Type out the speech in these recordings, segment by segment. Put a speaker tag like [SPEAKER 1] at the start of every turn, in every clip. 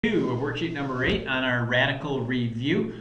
[SPEAKER 1] Of worksheet number 8 on our radical review.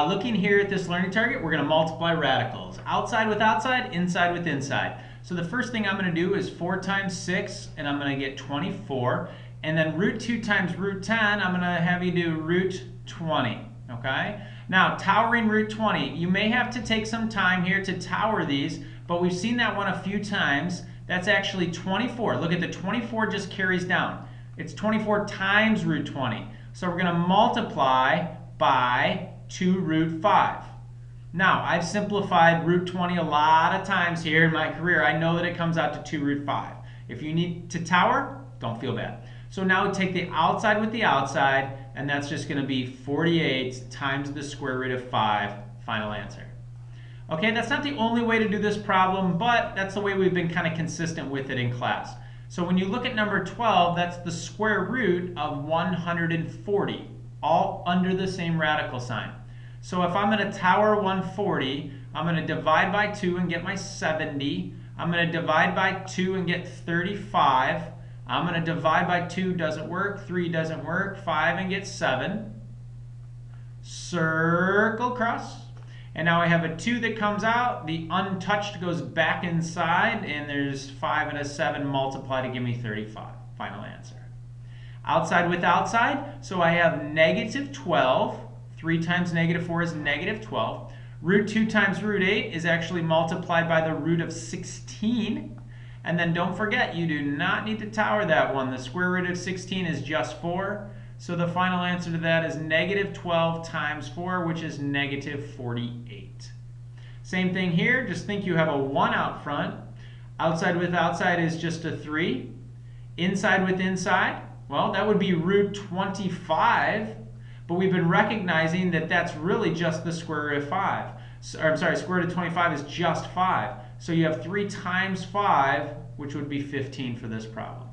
[SPEAKER 1] Looking here at this learning target, we're going to multiply radicals. Outside with outside, inside with inside. So the first thing I'm going to do is 4 times 6, and I'm going to get 24. And then root 2 times root 10, I'm going to have you do root 20. Okay? Now, towering root 20. You may have to take some time here to tower these, but we've seen that one a few times. That's actually 24. Look at the 24 just carries down. It's 24 times root 20. So we're going to multiply by 2 root 5. Now, I've simplified root 20 a lot of times here in my career. I know that it comes out to 2 root 5. If you need to tower, don't feel bad. So now we take the outside with the outside, and that's just going to be 48 times the square root of 5, final answer. Okay, that's not the only way to do this problem, but that's the way we've been kind of consistent with it in class. So when you look at number 12, that's the square root of 140, all under the same radical sign. So if I'm going to tower 140, I'm going to divide by 2 and get my 70. I'm going to divide by 2 and get 35. I'm going to divide by 2, doesn't work. 3 doesn't work. 5 and get 7. Circle cross. And now I have a 2 that comes out. The untouched goes back inside, and there's 5 and a 7 multiply to give me 35. Final answer. Outside with outside, so I have negative 12. 3 times negative 4 is negative 12. Root 2 times root 8 is actually multiplied by the root of 16. And then don't forget, you do not need to tower that one. The square root of 16 is just 4. So the final answer to that is negative 12 times 4, which is negative 48. Same thing here. Just think you have a 1 out front. Outside with outside is just a 3. Inside with inside, well, that would be root 25. But we've been recognizing that that's really just the square root of 5. Square root of 25 is just 5. So you have 3 times 5, which would be 15 for this problem.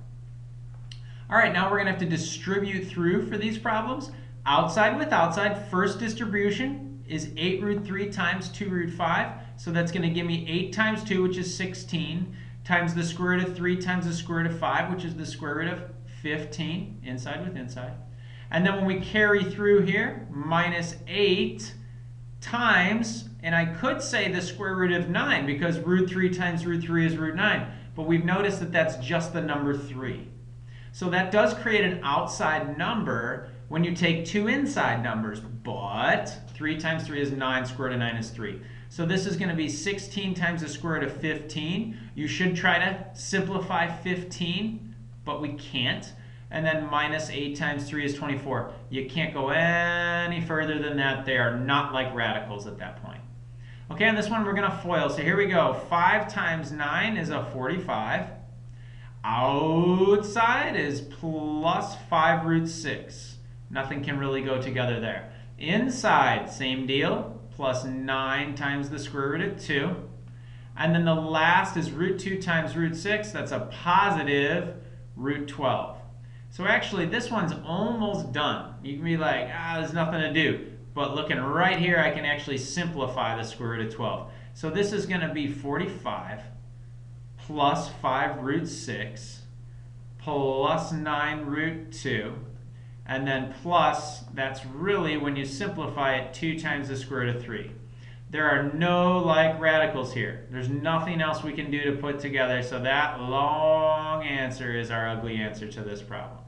[SPEAKER 1] All right, now we're going to have to distribute through for these problems. Outside with outside, first distribution is 8 root 3 times 2 root 5. So that's going to give me 8 times 2, which is 16, times the square root of 3 times the square root of 5, which is the square root of 15, inside with inside. And then when we carry through here, minus 8 times, and I could say the square root of 9, because root 3 times root 3 is root 9. But we've noticed that that's just the number 3. So that does create an outside number when you take 2 inside numbers, but 3 times 3 is 9, square root of 9 is 3. So this is going to be 16 times the square root of 15. You should try to simplify 15, but we can't. And then minus 8 times 3 is 24. You can't go any further than that. They are not like radicals at that point. Okay, on this one we're going to FOIL. So here we go. 5 times 9 is a 45. Outside is plus 5 root 6. Nothing can really go together there. Inside, same deal, plus 9 times the square root of 2. And then the last is root 2 times root 6. That's a positive root 12. So actually, this one's almost done. You can be like, there's nothing to do. But looking right here, I can actually simplify the square root of 12. So this is going to be 45. Plus 5 root 6, plus 9 root 2, and then plus, that's really, when you simplify it, 2 times the square root of 3. There are no like radicals here. There's nothing else we can do to put together, so that long answer is our ugly answer to this problem.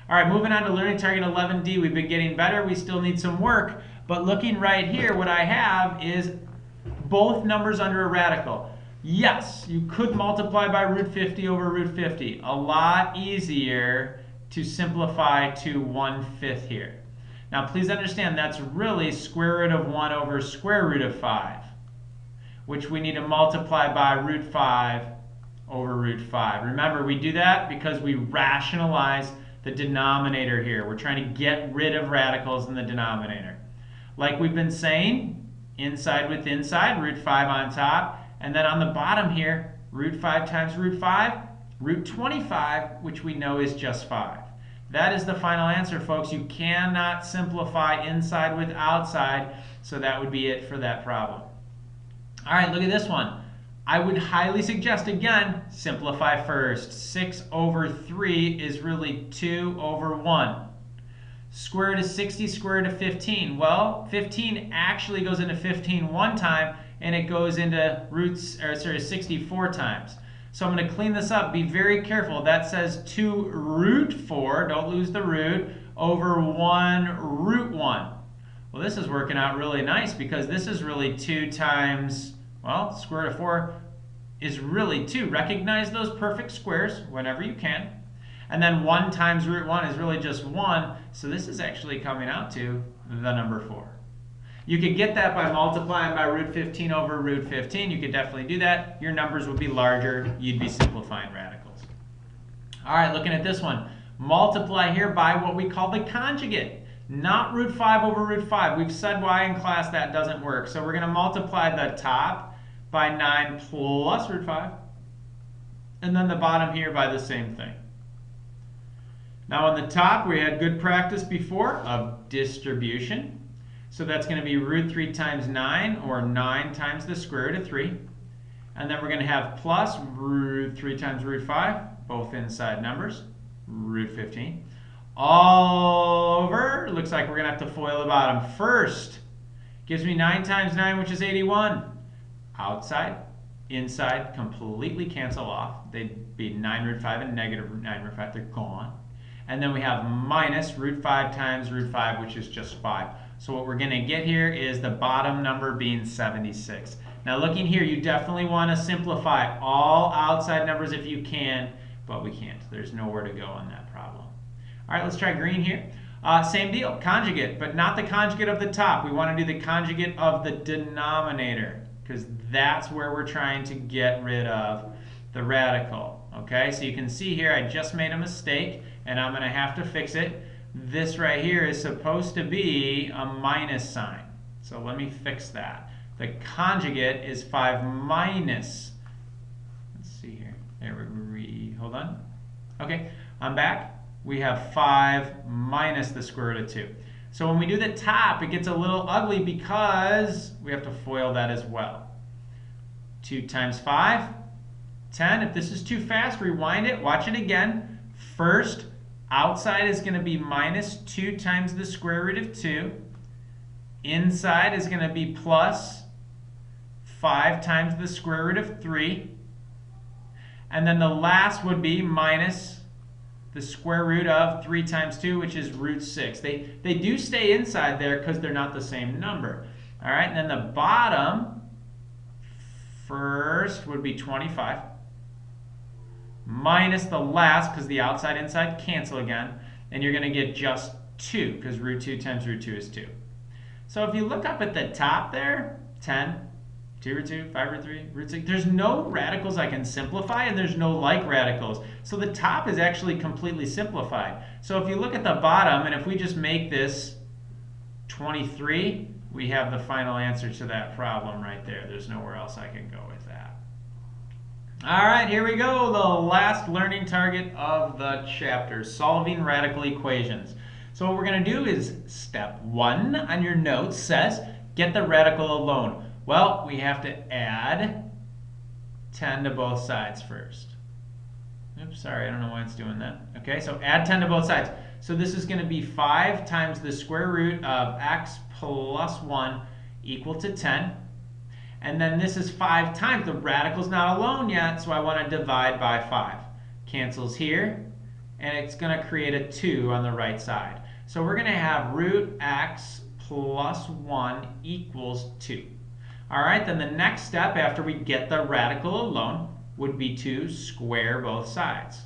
[SPEAKER 1] All right, moving on to learning target 11D. We've been getting better. We still need some work, but looking right here, what I have is both numbers under a radical. Yes, you could multiply by root 50 over root 50. A lot easier to simplify to 1/5 here. Now, please understand that's really square root of 1 over square root of 5, which we need to multiply by root 5 over root 5. Remember, we do that because we rationalize the denominator here. We're trying to get rid of radicals in the denominator. Like we've been saying, inside with inside, root 5 on top. And then on the bottom here, root 5 times root 5, root 25, which we know is just 5. That is the final answer, folks. You cannot simplify inside with outside, so that would be it for that problem. All right, look at this one. I would highly suggest, again, simplify first. 6 over 3 is really 2 over 1. Square root of 60, square root of 15. Well, 15 actually goes into 15 one time, and it goes into 64 times. So I'm going to clean this up. Be very careful. That says 2 root 4, don't lose the root, over 1 root 1. Well, this is working out really nice because this is really 2 times, well, square root of 4 is really 2. Recognize those perfect squares whenever you can. And then 1 times root 1 is really just 1. So this is actually coming out to the number 4. You could get that by multiplying by root 15 over root 15. You could definitely do that. Your numbers would be larger. You'd be simplifying radicals. All right, looking at this one. Multiply here by what we call the conjugate. Not root 5 over root 5. We've said why in class that doesn't work. So we're going to multiply the top by 9 plus root 5. And then the bottom here by the same thing. Now on the top, we had good practice before of distribution. So that's going to be root 3 times 9, or 9 times the square root of 3. And then we're going to have plus root 3 times root 5, both inside numbers, root 15. All over, looks like we're going to have to FOIL the bottom. First, gives me 9 times 9, which is 81. Outside, inside, completely cancel off. They'd be 9 root 5 and negative 9 root 5. They're gone. And then we have minus root 5 times root 5, which is just 5. So what we're going to get here is the bottom number being 76. Now looking here, you definitely want to simplify all outside numbers if you can, but we can't. There's nowhere to go on that problem. All right, let's try green here. Same deal, conjugate, but not the conjugate of the top. We want to do the conjugate of the denominator, because that's where we're trying to get rid of the radical. Okay, so you can see here I just made a mistake, and I'm going to have to fix it. This right here is supposed to be a minus sign. So let me fix that. The conjugate is 5 minus. Let's see here. There we hold on. Okay, I'm back. We have 5 minus the square root of 2. So when we do the top, it gets a little ugly because we have to FOIL that as well. 2 times 5, 10. If this is too fast, rewind it. Watch it again. First, outside is going to be minus 2 times the square root of 2. Inside is going to be plus 5 times the square root of 3. And then the last would be minus the square root of 3 times 2, which is root 6. They do stay inside there because they're not the same number. All right, and then the bottom first would be 25. Minus the last, because the outside inside cancel again, and you're going to get just 2, because root 2 times root 2 is 2. So if you look up at the top there, 10, 2 root 2, 5 root 3, root 6, there's no radicals I can simplify, and there's no like radicals. So the top is actually completely simplified. So if you look at the bottom, and if we just make this 23, we have the final answer to that problem right there. There's nowhere else I can go with that. All right, here we go. The last learning target of the chapter, solving radical equations. So what we're going to do is step 1 on your notes says, get the radical alone. Well, we have to add 10 to both sides first. Oops, sorry, I don't know why it's doing that. Okay, so add 10 to both sides. So this is going to be 5 times the square root of x plus 1 equal to 10. And then this is 5 times. The radical's not alone yet, so I want to divide by 5. Cancels here, and it's going to create a 2 on the right side. So we're going to have root x plus 1 equals 2. All right, then the next step after we get the radical alone would be to square both sides.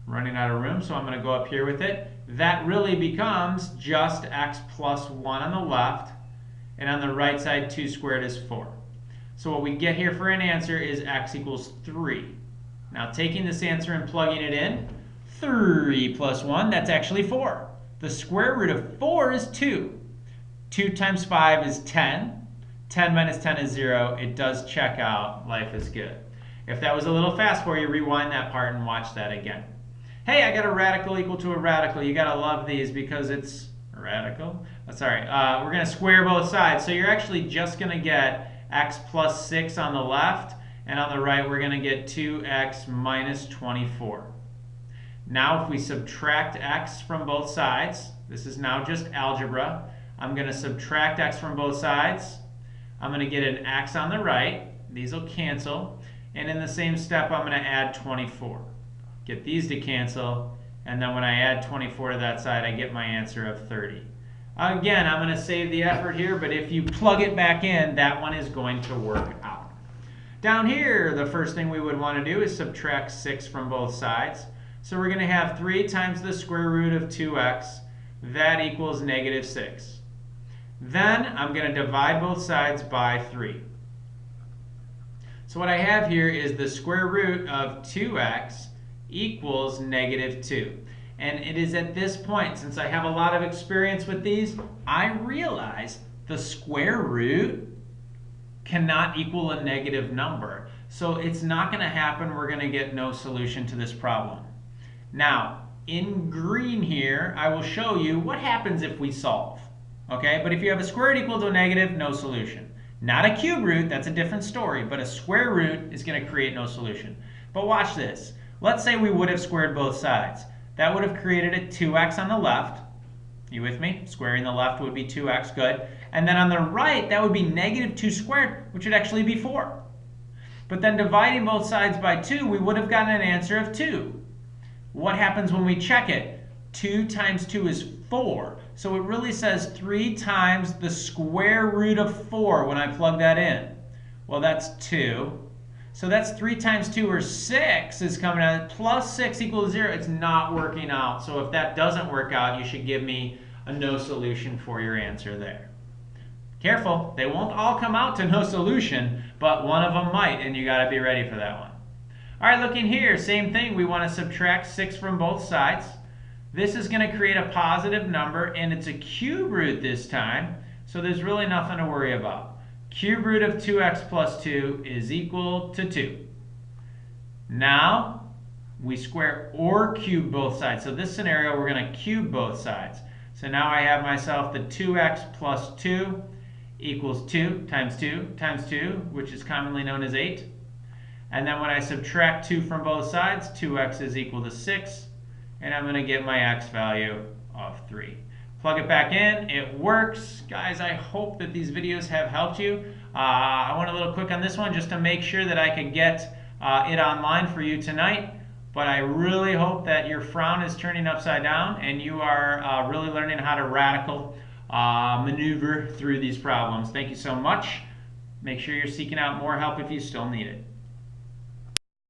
[SPEAKER 1] Running out of room, so I'm going to go up here with it. That really becomes just x plus 1 on the left, and on the right side, 2 squared is 4. So what we get here for an answer is x equals 3. Now taking this answer and plugging it in, 3 plus 1, that's actually 4. The square root of 4 is 2. 2 times 5 is 10. 10 minus 10 is 0. It does check out. Life is good. If that was a little fast for you, rewind that part and watch that again. Hey, I got a radical equal to a radical. You got to love these because it's a radical. Sorry, we're going to square both sides. So you're actually just going to get x plus 6 on the left, and on the right we're going to get 2x minus 24. Now if we subtract x from both sides, this is now just algebra. I'm going to subtract x from both sides. I'm going to get an x on the right. These will cancel. And in the same step, I'm going to add 24. Get these to cancel. And then when I add 24 to that side, I get my answer of 30. Again, I'm going to save the effort here, but if you plug it back in, that one is going to work out. Down here, the first thing we would want to do is subtract 6 from both sides. So we're going to have 3 times the square root of 2x. That equals negative 6. Then I'm going to divide both sides by 3. So what I have here is the square root of 2x equals negative 2. And it is at this point, since I have a lot of experience with these, I realize the square root cannot equal a negative number. So it's not going to happen. We're going to get no solution to this problem. Now, in green here, I will show you what happens if we solve. Okay, but if you have a square root equal to a negative, no solution. Not a cube root, that's a different story, but a square root is going to create no solution. But watch this. Let's say we would have squared both sides. That would have created a 2x on the left. You with me? Squaring the left would be 2x, good. And then on the right, that would be negative 2 squared, which would actually be 4. But then dividing both sides by 2, we would have gotten an answer of 2. What happens when we check it? 2 times 2 is 4. So it really says 3 times the square root of 4 when I plug that in. Well, that's 2. So that's 3 times 2, or 6, is coming out. Plus 6 equals 0. It's not working out. So if that doesn't work out, you should give me a no solution for your answer there. Careful. They won't all come out to no solution, but one of them might, and you got to be ready for that one. All right, looking here, same thing. We want to subtract 6 from both sides. This is going to create a positive number, and it's a cube root this time, so there's really nothing to worry about. Cube root of 2x plus 2 is equal to 2. Now, we square or cube both sides. So this scenario, we're going to cube both sides. So now I have myself the 2x plus 2 equals 2 times 2 times 2, which is commonly known as 8. And then when I subtract 2 from both sides, 2x is equal to 6. And I'm going to get my x value of 3. Plug it back in. It works. Guys, I hope that these videos have helped you. I went a little quick on this one just to make sure that I could get it online for you tonight. But I really hope that your frown is turning upside down and you are really learning how to radical maneuver through these problems. Thank you so much. Make sure you're seeking out more help if you still need it.